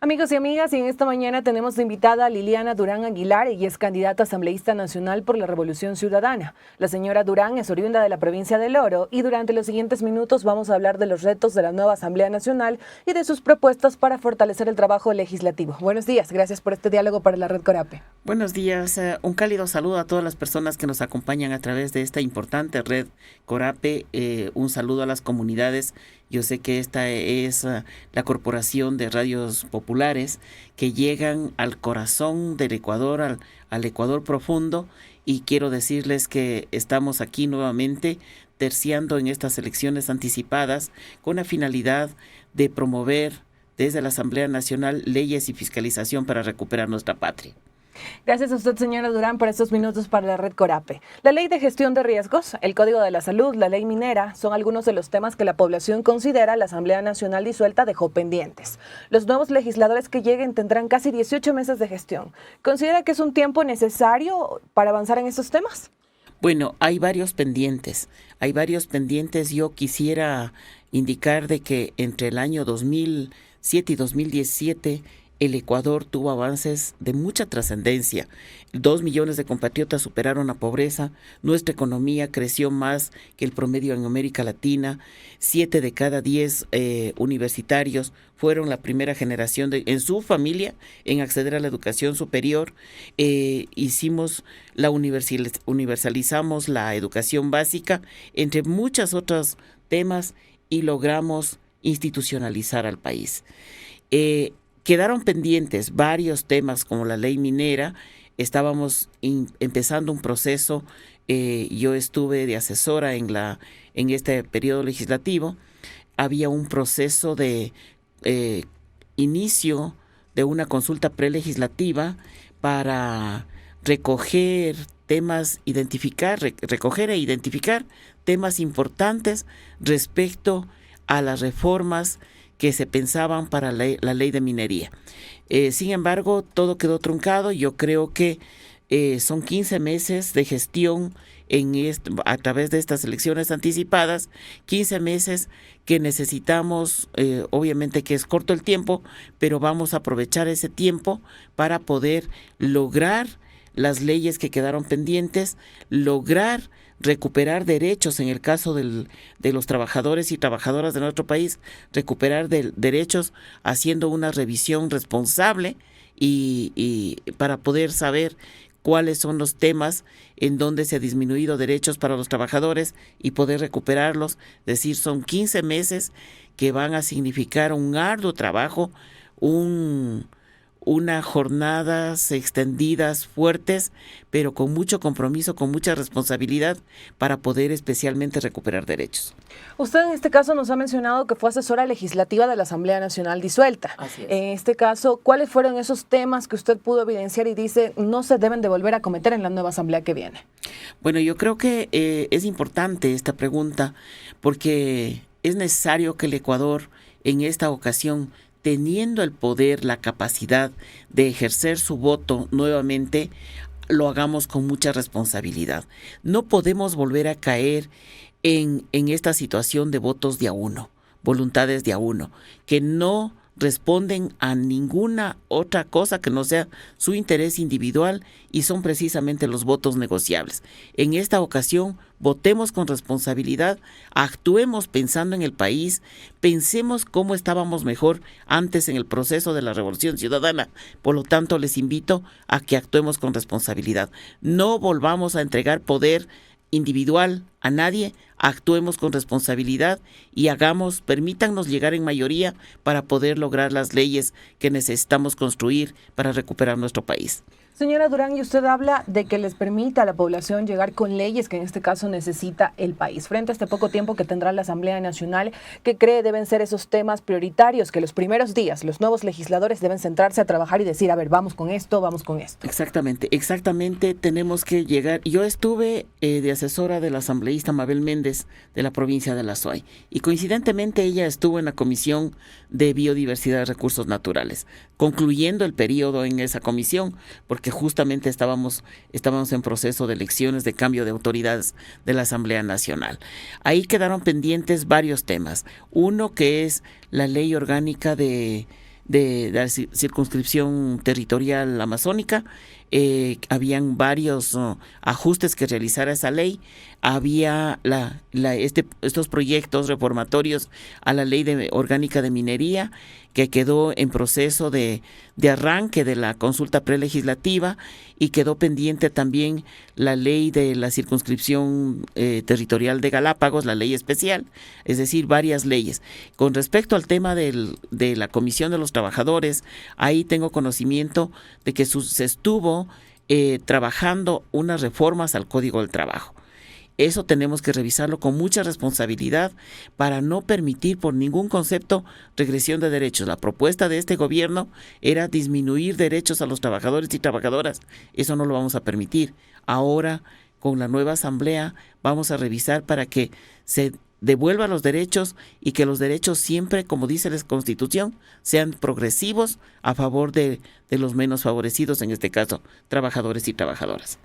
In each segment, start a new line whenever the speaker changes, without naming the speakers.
Amigos y amigas, y en esta mañana tenemos de invitada a Liliana Durán Aguilar. Ella es candidata asambleísta nacional por la Revolución Ciudadana. La señora Durán es oriunda de la provincia del Oro y durante los siguientes minutos vamos a hablar de los retos de la nueva Asamblea Nacional y de sus propuestas para fortalecer el trabajo legislativo. Buenos días, gracias por este diálogo para la Red Corape.
Buenos días, un cálido saludo a todas las personas que nos acompañan a través de esta importante Red Corape, un saludo a las comunidades. Yo sé que esta es la Corporación de Radios Populares que llegan al corazón del Ecuador, al Ecuador profundo, y quiero decirles que estamos aquí nuevamente terciando en estas elecciones anticipadas con la finalidad de promover desde la Asamblea Nacional leyes y fiscalización para recuperar nuestra patria.
Gracias a usted, señora Durán, por estos minutos para la Red Corape. La Ley de Gestión de Riesgos, el Código de la Salud, la Ley Minera, son algunos de los temas que la población considera la Asamblea Nacional disuelta dejó pendientes. Los nuevos legisladores que lleguen tendrán casi 18 meses de gestión. ¿Considera que es un tiempo necesario para avanzar en estos temas?
Bueno, hay varios pendientes. Yo quisiera indicar de que entre el año 2007 y 2017 el Ecuador tuvo avances de mucha trascendencia. 2 millones de compatriotas superaron la pobreza, nuestra economía creció más que el promedio en América Latina, 7 de cada 10 universitarios fueron la primera generación en su familia en acceder a la educación superior. Universalizamos la educación básica, entre muchos otros temas, y logramos institucionalizar al país. Quedaron pendientes varios temas como la ley minera. Estábamos empezando un proceso. Yo estuve de asesora en este periodo legislativo. Había un proceso de inicio de una consulta prelegislativa para recoger e identificar temas importantes respecto a las reformas que se pensaban para la ley de minería. Sin embargo, todo quedó truncado. Yo creo que son 15 meses de gestión a través de estas elecciones anticipadas, 15 meses que necesitamos, obviamente que es corto el tiempo, pero vamos a aprovechar ese tiempo para poder lograr las leyes que quedaron pendientes, lograr recuperar derechos en el caso de los trabajadores y trabajadoras de nuestro país, recuperar derechos haciendo una revisión responsable y para poder saber cuáles son los temas en donde se ha disminuido derechos para los trabajadores y poder recuperarlos. Es decir, son 15 meses que van a significar un arduo trabajo, unas jornadas extendidas, fuertes, pero con mucho compromiso, con mucha responsabilidad para poder especialmente recuperar derechos.
Usted en este caso nos ha mencionado que fue asesora legislativa de la Asamblea Nacional disuelta.
Así es.
En este caso, ¿cuáles fueron esos temas que usted pudo evidenciar y dice no se deben de volver a cometer en la nueva Asamblea que viene?
Bueno, yo creo que es importante esta pregunta porque es necesario que el Ecuador en esta ocasión, teniendo el poder, la capacidad de ejercer su voto nuevamente, lo hagamos con mucha responsabilidad. No podemos volver a caer en esta situación de votos de a uno, voluntades de a uno, que no responden a ninguna otra cosa que no sea su interés individual y son precisamente los votos negociables. En esta ocasión, votemos con responsabilidad, actuemos pensando en el país, pensemos cómo estábamos mejor antes en el proceso de la Revolución Ciudadana. Por lo tanto, les invito a que actuemos con responsabilidad. No volvamos a entregar poder individual a nadie, actuemos con responsabilidad y permítannos llegar en mayoría para poder lograr las leyes que necesitamos construir para recuperar nuestro país.
Señora Durán, y usted habla de que les permita a la población llegar con leyes que en este caso necesita el país. Frente a este poco tiempo que tendrá la Asamblea Nacional, ¿qué cree deben ser esos temas prioritarios que los primeros días los nuevos legisladores deben centrarse a trabajar y decir, a ver, vamos con esto, vamos con esto?
Exactamente, tenemos que llegar. Yo estuve de asesora de la asambleísta Mabel Méndez de la provincia de La Suay y coincidentemente ella estuvo en la Comisión de Biodiversidad y Recursos Naturales, concluyendo el periodo en esa comisión, porque justamente estábamos en proceso de elecciones de cambio de autoridades de la Asamblea Nacional. Ahí quedaron pendientes varios temas. Uno que es la ley orgánica de de la circunscripción territorial amazónica. Habían varios ajustes que realizar a esa ley. Había estos proyectos reformatorios a la ley orgánica de minería, que quedó en proceso de arranque de la consulta prelegislativa, y quedó pendiente también la ley de la circunscripción territorial de Galápagos, la ley especial, es decir, varias leyes. Con respecto al tema de la Comisión de los Trabajadores, ahí tengo conocimiento de que se estuvo trabajando unas reformas al Código del Trabajo. Eso tenemos que revisarlo con mucha responsabilidad para no permitir por ningún concepto regresión de derechos. La propuesta de este gobierno era disminuir derechos a los trabajadores y trabajadoras. Eso no lo vamos a permitir. Ahora, con la nueva asamblea, vamos a revisar para que se devuelvan los derechos, y que los derechos siempre, como dice la Constitución, sean progresivos a favor de los menos favorecidos, en este caso, trabajadores y trabajadoras.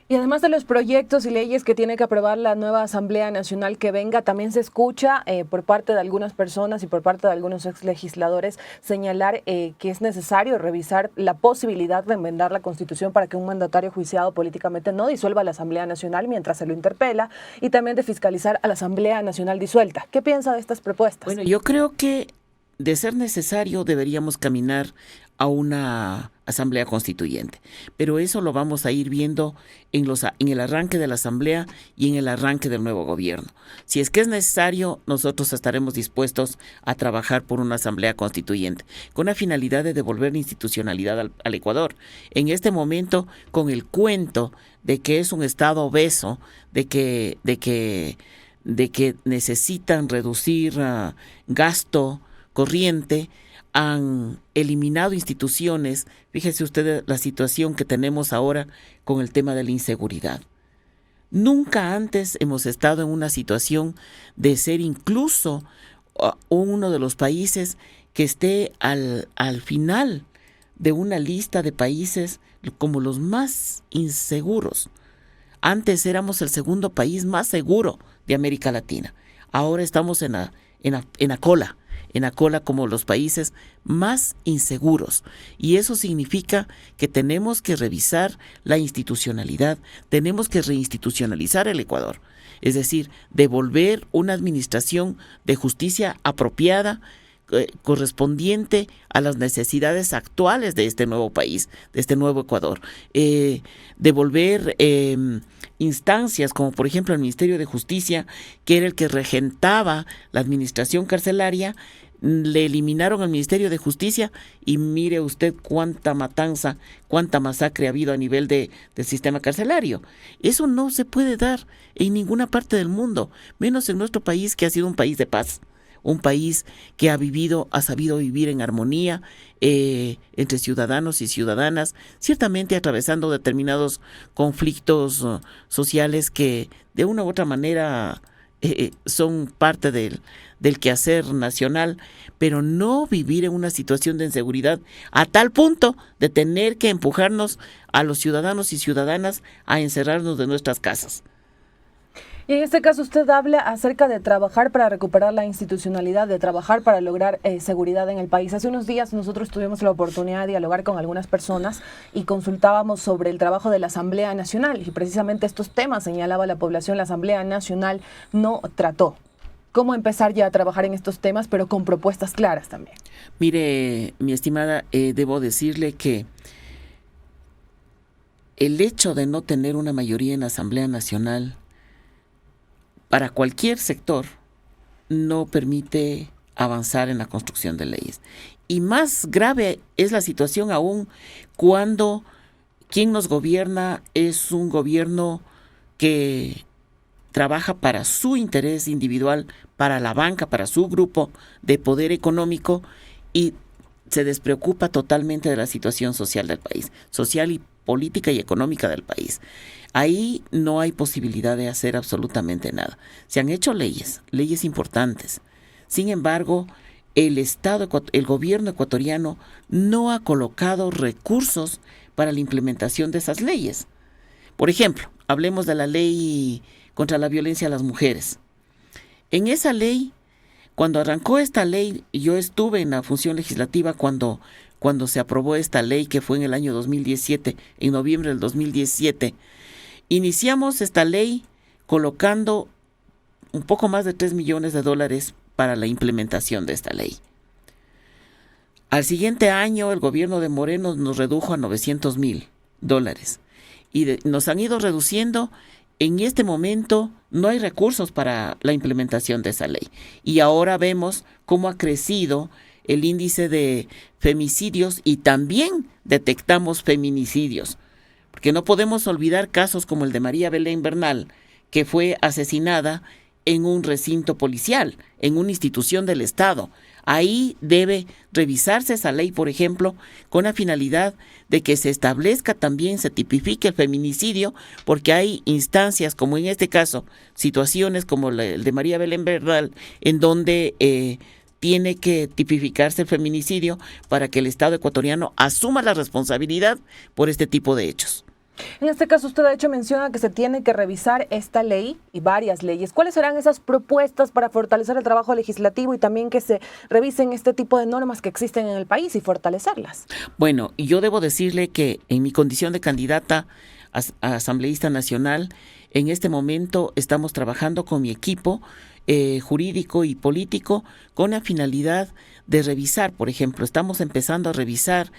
Y además de los proyectos y leyes que tiene que aprobar la nueva Asamblea Nacional que venga, también se escucha por parte de algunas personas y por parte de algunos exlegisladores señalar que es necesario revisar la posibilidad de enmendar la Constitución para que un mandatario juiciado políticamente no disuelva la Asamblea Nacional mientras se lo interpela, y también de fiscalizar a la Asamblea Nacional disuelta. ¿Qué piensa de estas propuestas?
Bueno, yo creo que de ser necesario deberíamos caminar a una asamblea constituyente, pero eso lo vamos a ir viendo en el arranque de la asamblea y en el arranque del nuevo gobierno. Si es que es necesario, nosotros estaremos dispuestos a trabajar por una asamblea constituyente con la finalidad de devolver institucionalidad al Ecuador. En este momento, con el cuento de que es un estado obeso, de que necesitan reducir gasto corriente, han eliminado instituciones. Fíjese usted la situación que tenemos ahora con el tema de la inseguridad. Nunca antes hemos estado en una situación de ser incluso uno de los países que esté al final de una lista de países como los más inseguros. Antes éramos el segundo país más seguro de América Latina. Ahora estamos en la cola como los países más inseguros. Y eso significa que tenemos que revisar la institucionalidad, tenemos que reinstitucionalizar el Ecuador. Es decir, devolver una administración de justicia apropiada, correspondiente a las necesidades actuales de este nuevo país, de este nuevo Ecuador. Devolver instancias como por ejemplo el Ministerio de Justicia, que era el que regentaba la administración carcelaria. Le eliminaron al Ministerio de Justicia y mire usted cuánta matanza, cuánta masacre ha habido a nivel del sistema carcelario. Eso no se puede dar en ninguna parte del mundo, menos en nuestro país, que ha sido un país de paz. Un país que ha sabido vivir en armonía entre ciudadanos y ciudadanas, ciertamente atravesando determinados conflictos sociales que de una u otra manera son parte del quehacer nacional, pero no vivir en una situación de inseguridad a tal punto de tener que empujarnos a los ciudadanos y ciudadanas a encerrarnos de nuestras casas.
Y en este caso usted habla acerca de trabajar para recuperar la institucionalidad, de trabajar para lograr seguridad en el país. Hace unos días nosotros tuvimos la oportunidad de dialogar con algunas personas y consultábamos sobre el trabajo de la Asamblea Nacional, y precisamente estos temas señalaba la población, la Asamblea Nacional no trató. ¿Cómo empezar ya a trabajar en estos temas, pero con propuestas claras también?
Mire, mi estimada, debo decirle que el hecho de no tener una mayoría en la Asamblea Nacional para cualquier sector no permite avanzar en la construcción de leyes. Y más grave es la situación aún cuando quien nos gobierna es un gobierno que trabaja para su interés individual, para la banca, para su grupo de poder económico, y se despreocupa totalmente de la situación social del país, social y política y económica del país. Ahí no hay posibilidad de hacer absolutamente nada. Se han hecho leyes importantes. Sin embargo, el gobierno ecuatoriano no ha colocado recursos para la implementación de esas leyes. Por ejemplo, hablemos de la ley contra la violencia a las mujeres. En esa ley, Cuando arrancó esta ley, yo estuve en la función legislativa cuando se aprobó esta ley, que fue en el año 2017, en noviembre del 2017. Iniciamos esta ley colocando un poco más de $3 millones para la implementación de esta ley. Al siguiente año, el gobierno de Moreno nos redujo a $900,000 y nos han ido reduciendo. En este momento no hay recursos para la implementación de esa ley. Y ahora vemos cómo ha crecido el índice de femicidios y también detectamos feminicidios. Porque no podemos olvidar casos como el de María Belén Bernal, que fue asesinada en un recinto policial, en una institución del Estado. Ahí debe revisarse esa ley, por ejemplo, con la finalidad de que se establezca también, se tipifique el feminicidio, porque hay instancias, como en este caso, situaciones como el de María Belén Bernal, en donde tiene que tipificarse el feminicidio para que el Estado ecuatoriano asuma la responsabilidad por este tipo de hechos.
En este caso, usted de hecho menciona que se tiene que revisar esta ley y varias leyes. ¿Cuáles serán esas propuestas para fortalecer el trabajo legislativo y también que se revisen este tipo de normas que existen en el país y fortalecerlas?
Bueno, yo debo decirle que en mi condición de candidata a asambleísta nacional, en este momento estamos trabajando con mi equipo jurídico y político con la finalidad de revisar, por ejemplo, estamos empezando a revisar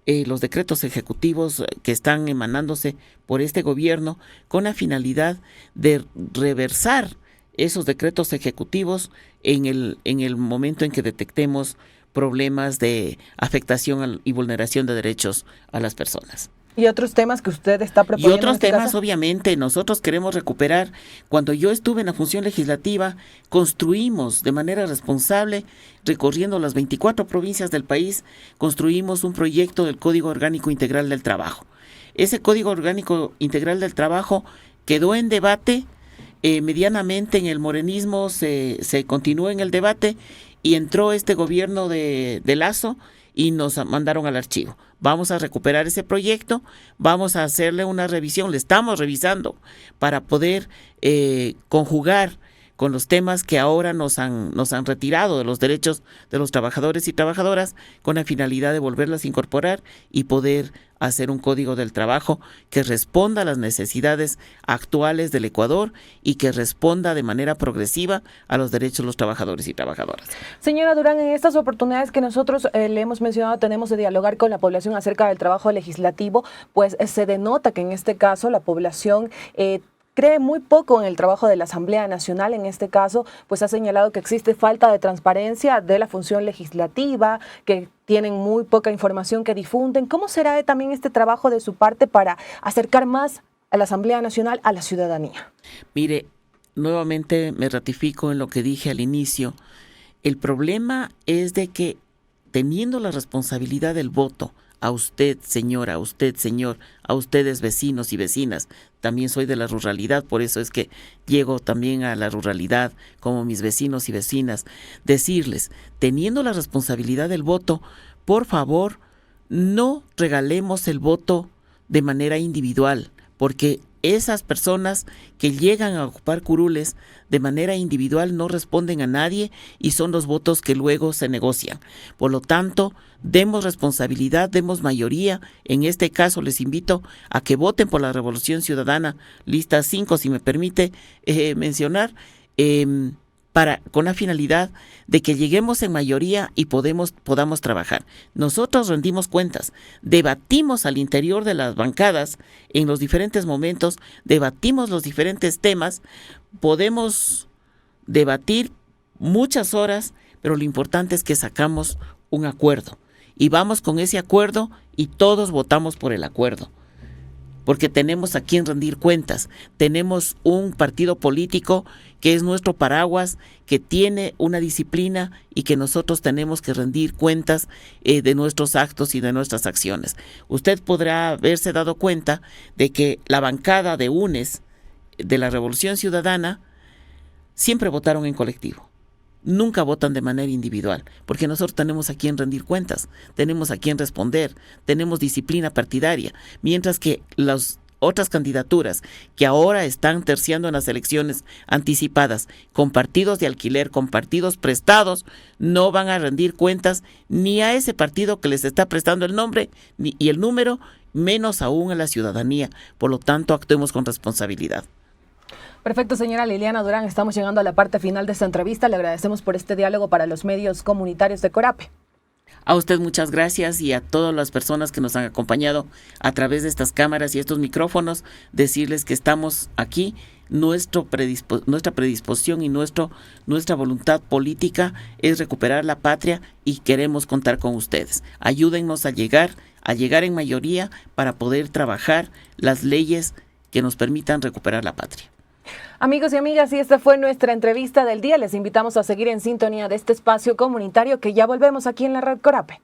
los decretos ejecutivos que están emanándose por este gobierno con la finalidad de reversar esos decretos ejecutivos en el momento en que detectemos problemas de afectación y vulneración de derechos a las personas.
¿Y otros temas que usted está proponiendo?
Y otros temas, obviamente, nosotros queremos recuperar. Cuando yo estuve en la función legislativa, construimos de manera responsable, recorriendo las 24 provincias del país, construimos un proyecto del Código Orgánico Integral del Trabajo. Ese Código Orgánico Integral del Trabajo quedó en debate, medianamente en el morenismo se continuó en el debate y entró este gobierno de Lasso y nos mandaron al archivo. Vamos a recuperar ese proyecto, vamos a hacerle una revisión, le estamos revisando para poder conjugar con los temas que ahora nos han retirado de los derechos de los trabajadores y trabajadoras con la finalidad de volverlas a incorporar y poder hacer un código del trabajo que responda a las necesidades actuales del Ecuador y que responda de manera progresiva a los derechos de los trabajadores y trabajadoras.
Señora Durán, en estas oportunidades que nosotros le hemos mencionado, tenemos de dialogar con la población acerca del trabajo legislativo, pues se denota que en este caso la población cree muy poco en el trabajo de la Asamblea Nacional. En este caso, pues ha señalado que existe falta de transparencia de la función legislativa, que tienen muy poca información que difunden. ¿Cómo será también este trabajo de su parte para acercar más a la Asamblea Nacional a la ciudadanía?
Mire, nuevamente me ratifico en lo que dije al inicio. El problema es de que teniendo la responsabilidad del voto, a usted, señora, a usted, señor, a ustedes, vecinos y vecinas. También soy de la ruralidad, por eso es que llego también a la ruralidad como mis vecinos y vecinas. Decirles, teniendo la responsabilidad del voto, por favor, no regalemos el voto de manera individual, porque esas personas que llegan a ocupar curules de manera individual no responden a nadie y son los votos que luego se negocian. Por lo tanto, demos responsabilidad, demos mayoría. En este caso les invito a que voten por la Revolución Ciudadana, lista 5, si me permite mencionar, con la finalidad de que lleguemos en mayoría y podamos trabajar. Nosotros rendimos cuentas, debatimos al interior de las bancadas en los diferentes momentos, debatimos los diferentes temas, podemos debatir muchas horas, pero lo importante es que sacamos un acuerdo y vamos con ese acuerdo y todos votamos por el acuerdo. Porque tenemos a quien rendir cuentas, tenemos un partido político que es nuestro paraguas, que tiene una disciplina y que nosotros tenemos que rendir cuentas de nuestros actos y de nuestras acciones. Usted podrá haberse dado cuenta de que la bancada de UNES de la Revolución Ciudadana siempre votaron en colectivo. Nunca votan de manera individual, porque nosotros tenemos a quien rendir cuentas, tenemos a quien responder, tenemos disciplina partidaria, mientras que los otras candidaturas que ahora están terciando en las elecciones anticipadas con partidos de alquiler, con partidos prestados, no van a rendir cuentas ni a ese partido que les está prestando el nombre y el número, menos aún a la ciudadanía. Por lo tanto, actuemos con responsabilidad.
Perfecto, señora Liliana Durán. Estamos llegando a la parte final de esta entrevista. Le agradecemos por este diálogo para los medios comunitarios de Corape.
A usted muchas gracias y a todas las personas que nos han acompañado a través de estas cámaras y estos micrófonos, decirles que estamos aquí. Nuestra predisposición y nuestra voluntad política es recuperar la patria y queremos contar con ustedes. Ayúdennos a llegar en mayoría para poder trabajar las leyes que nos permitan recuperar la patria.
Amigos y amigas, y esta fue nuestra entrevista del día. Les invitamos a seguir en sintonía de este espacio comunitario que ya volvemos aquí en la Red Corape.